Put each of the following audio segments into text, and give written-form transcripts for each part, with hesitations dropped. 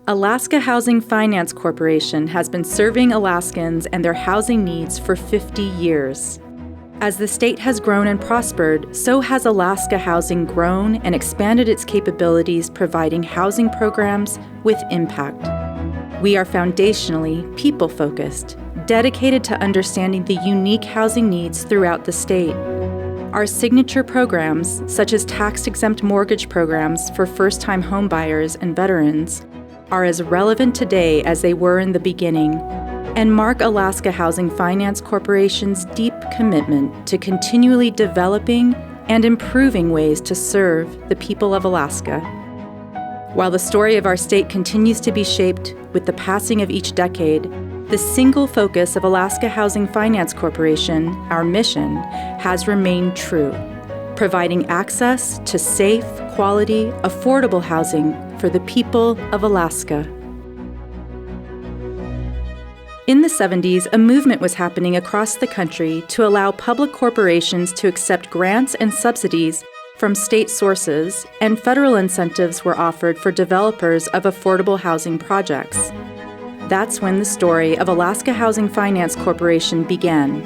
Alaska Housing Finance Corporation has been serving Alaskans and their housing needs for 50 years. As the state has grown and prospered, so has Alaska Housing grown and expanded its capabilities, providing housing programs with impact. We are foundationally people-focused, dedicated to understanding the unique housing needs throughout the state. Our signature programs, such as tax-exempt mortgage programs for first-time homebuyers and veterans, are as relevant today as they were in the beginning, and mark Alaska Housing Finance Corporation's deep commitment to continually developing and improving ways to serve the people of Alaska. While the story of our state continues to be shaped with the passing of each decade, the single focus of Alaska Housing Finance Corporation, our mission, has remained true, providing access to safe, quality, affordable housing for the people of Alaska. In the 70s, a movement was happening across the country to allow public corporations to accept grants and subsidies from state sources, and federal incentives were offered for developers of affordable housing projects. That's when the story of Alaska Housing Finance Corporation began.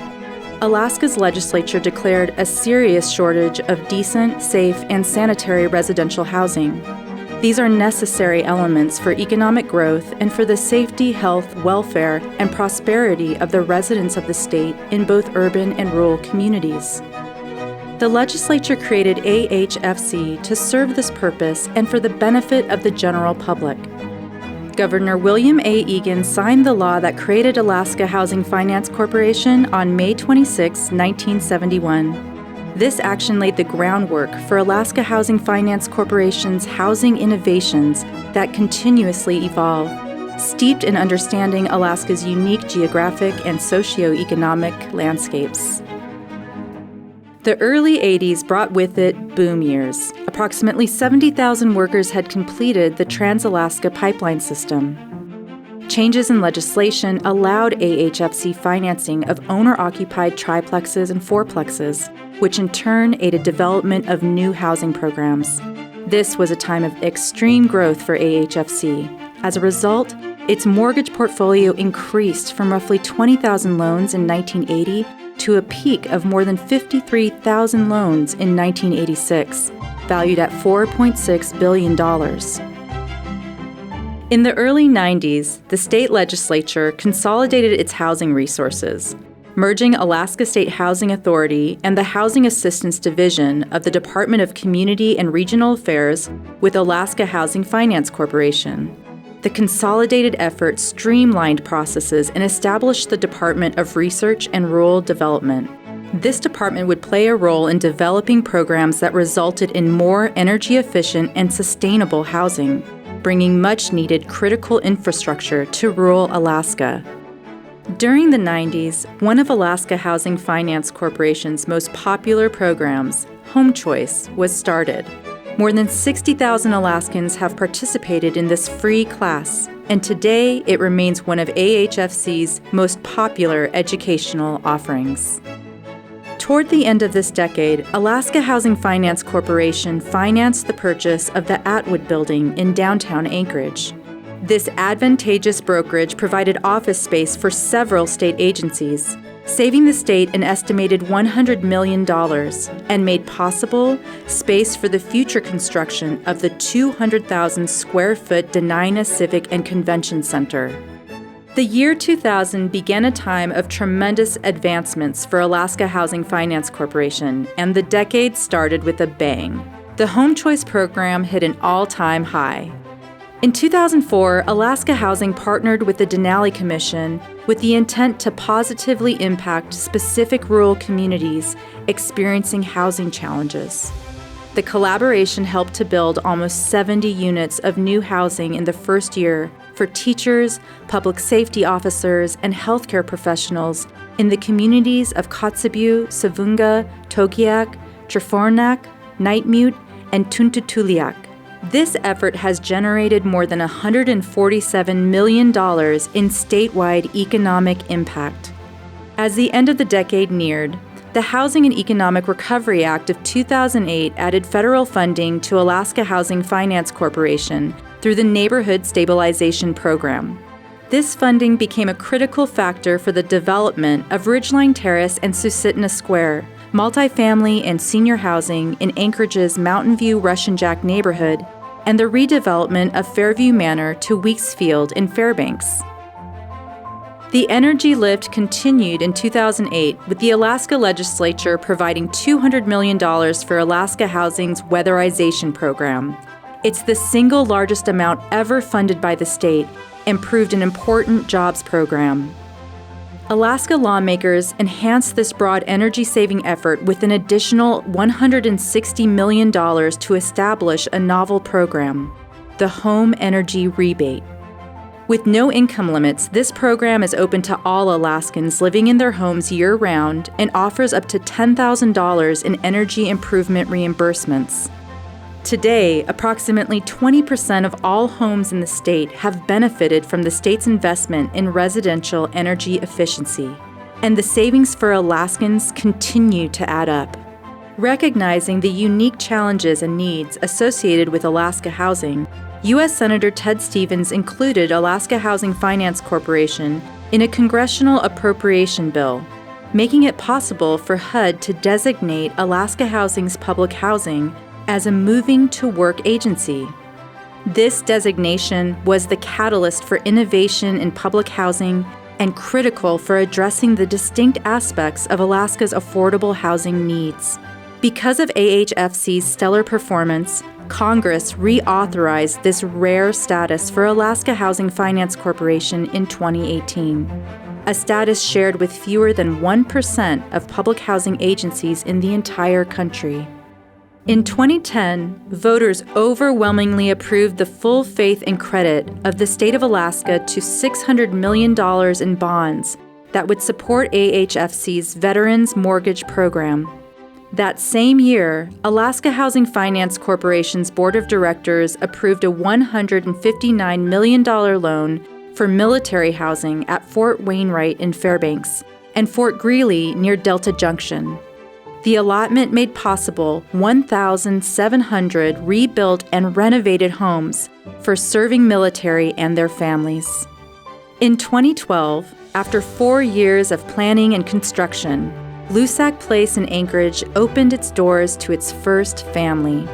Alaska's legislature declared a serious shortage of decent, safe, and sanitary residential housing. These are necessary elements for economic growth and for the safety, health, welfare, and prosperity of the residents of the state in both urban and rural communities. The legislature created AHFC to serve this purpose and for the benefit of the general public. Governor William A. Egan signed the law that created Alaska Housing Finance Corporation on May 26, 1971. This action laid the groundwork for Alaska Housing Finance Corporation's housing innovations that continuously evolve, steeped in understanding Alaska's unique geographic and socioeconomic landscapes. The early 80s brought with it boom years. Approximately 70,000 workers had completed the Trans-Alaska Pipeline System. Changes in legislation allowed AHFC financing of owner-occupied triplexes and fourplexes, which in turn aided development of new housing programs. This was a time of extreme growth for AHFC. As a result, its mortgage portfolio increased from roughly 20,000 loans in 1980 to a peak of more than 53,000 loans in 1986, valued at $4.6 billion. In the early 90s, the state legislature consolidated its housing resources, merging Alaska State Housing Authority and the Housing Assistance Division of the Department of Community and Regional Affairs with Alaska Housing Finance Corporation. The consolidated effort streamlined processes and established the Department of Research and Rural Development. This department would play a role in developing programs that resulted in more energy-efficient and sustainable housing, bringing much-needed critical infrastructure to rural Alaska. During the 90s, one of Alaska Housing Finance Corporation's most popular programs, Home Choice, was started. More than 60,000 Alaskans have participated in this free class, and today it remains one of AHFC's most popular educational offerings. Toward the end of this decade, Alaska Housing Finance Corporation financed the purchase of the Atwood Building in downtown Anchorage. This advantageous brokerage provided office space for several state agencies, saving the state an estimated $100 million, and made possible space for the future construction of the 200,000 square foot Dena'ina Civic and Convention Center. The year 2000 began a time of tremendous advancements for Alaska Housing Finance Corporation, and the decade started with a bang. The Home Choice program hit an all-time high. In 2004, Alaska Housing partnered with the Denali Commission with the intent to positively impact specific rural communities experiencing housing challenges. The collaboration helped to build almost 70 units of new housing in the first year for teachers, public safety officers, and healthcare professionals in the communities of Kotzebue, Savunga, Togiak, Trefornak, Nightmute, and Tuntutuliak. This effort has generated more than $147 million in statewide economic impact. As the end of the decade neared, the Housing and Economic Recovery Act of 2008 added federal funding to Alaska Housing Finance Corporation through the Neighborhood Stabilization Program. This funding became a critical factor for the development of Ridgeline Terrace and Susitna Square, multifamily and senior housing in Anchorage's Mountain View Russian Jack neighborhood, and the redevelopment of Fairview Manor to Weeksfield in Fairbanks. The energy lift continued in 2008 with the Alaska legislature providing $200 million for Alaska Housing's Weatherization program. It's the single largest amount ever funded by the state and proved an important jobs program. Alaska lawmakers enhanced this broad energy-saving effort with an additional $160 million to establish a novel program, the Home Energy Rebate. With no income limits, this program is open to all Alaskans living in their homes year-round and offers up to $10,000 in energy improvement reimbursements. Today, approximately 20% of all homes in the state have benefited from the state's investment in residential energy efficiency, and the savings for Alaskans continue to add up. Recognizing the unique challenges and needs associated with Alaska housing, U.S. Senator Ted Stevens included Alaska Housing Finance Corporation in a congressional appropriation bill, making it possible for HUD to designate Alaska Housing's public housing as a moving-to-work agency. This designation was the catalyst for innovation in public housing and critical for addressing the distinct aspects of Alaska's affordable housing needs. Because of AHFC's stellar performance, Congress reauthorized this rare status for Alaska Housing Finance Corporation in 2018, a status shared with fewer than 1% of public housing agencies in the entire country. In 2010, voters overwhelmingly approved the full faith and credit of the state of Alaska to $600 million in bonds that would support AHFC's Veterans Mortgage Program. That same year, Alaska Housing Finance Corporation's Board of Directors approved a $159 million loan for military housing at Fort Wainwright in Fairbanks and Fort Greely near Delta Junction. The allotment made possible 1,700 rebuilt and renovated homes for serving military and their families. In 2012, after 4 years of planning and construction, Lusac Place in Anchorage opened its doors to its first family.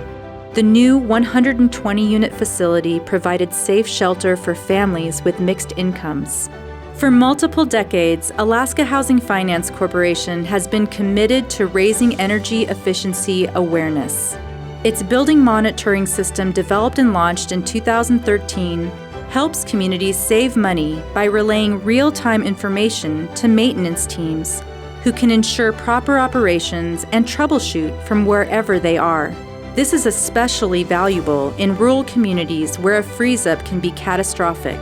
The new 120-unit facility provided safe shelter for families with mixed incomes. For multiple decades, Alaska Housing Finance Corporation has been committed to raising energy efficiency awareness. Its building monitoring system, developed and launched in 2013, helps communities save money by relaying real-time information to maintenance teams who can ensure proper operations and troubleshoot from wherever they are. This is especially valuable in rural communities where a freeze-up can be catastrophic.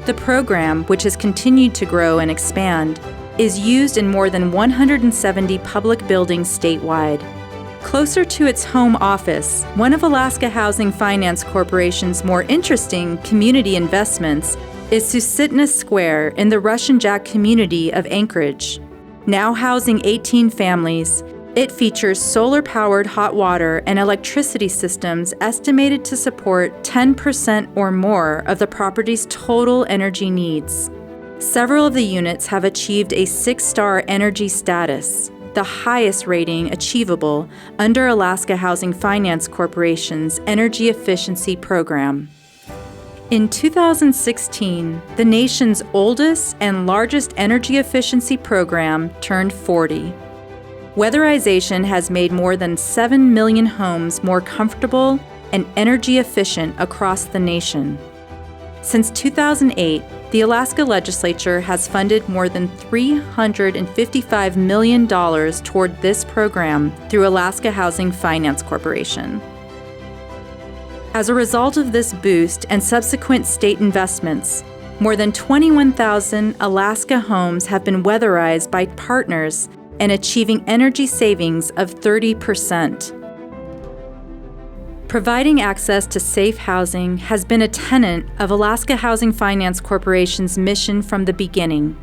The program, which has continued to grow and expand, is used in more than 170 public buildings statewide. Closer to its home office, one of Alaska Housing Finance Corporation's more interesting community investments is Susitna Square in the Russian Jack community of Anchorage. Now housing 18 families, it features solar-powered hot water and electricity systems estimated to support 10% or more of the property's total energy needs. Several of the units have achieved a 6-star energy status, the highest rating achievable under Alaska Housing Finance Corporation's Energy Efficiency Program. In 2016, the nation's oldest and largest energy efficiency program turned 40. Weatherization has made more than 7 million homes more comfortable and energy efficient across the nation. Since 2008, the Alaska legislature has funded more than $355 million toward this program through Alaska Housing Finance Corporation. As a result of this boost and subsequent state investments, more than 21,000 Alaska homes have been weatherized by partners and achieving energy savings of 30%. Providing access to safe housing has been a tenet of Alaska Housing Finance Corporation's mission from the beginning.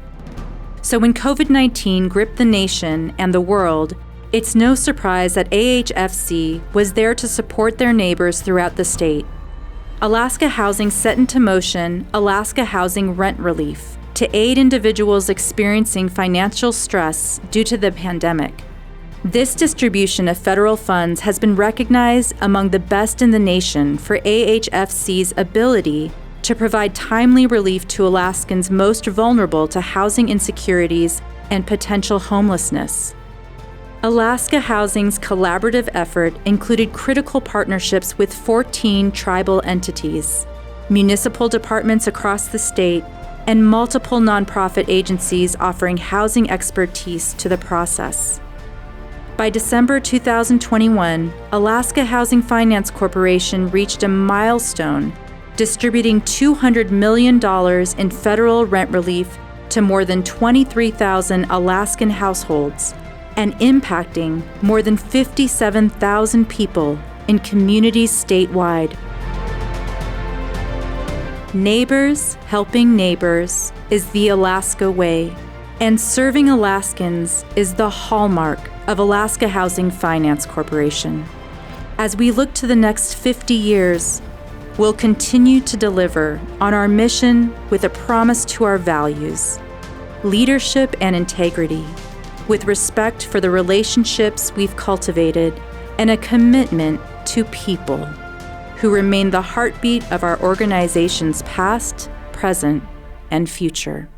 So when COVID-19 gripped the nation and the world, it's no surprise that AHFC was there to support their neighbors throughout the state. Alaska Housing set into motion Alaska Housing Rent Relief to aid individuals experiencing financial stress due to the pandemic. This distribution of federal funds has been recognized among the best in the nation for AHFC's ability to provide timely relief to Alaskans most vulnerable to housing insecurities and potential homelessness. Alaska Housing's collaborative effort included critical partnerships with 14 tribal entities, municipal departments across the state, and multiple nonprofit agencies offering housing expertise to the process. By December 2021, Alaska Housing Finance Corporation reached a milestone, distributing $200 million in federal rent relief to more than 23,000 Alaskan households and impacting more than 57,000 people in communities statewide. Neighbors helping neighbors is the Alaska way, and serving Alaskans is the hallmark of Alaska Housing Finance Corporation. As we look to the next 50 years, we'll continue to deliver on our mission with a promise to our values, leadership and integrity, with respect for the relationships we've cultivated and a commitment to people who remain the heartbeat of our organization's past, present, and future.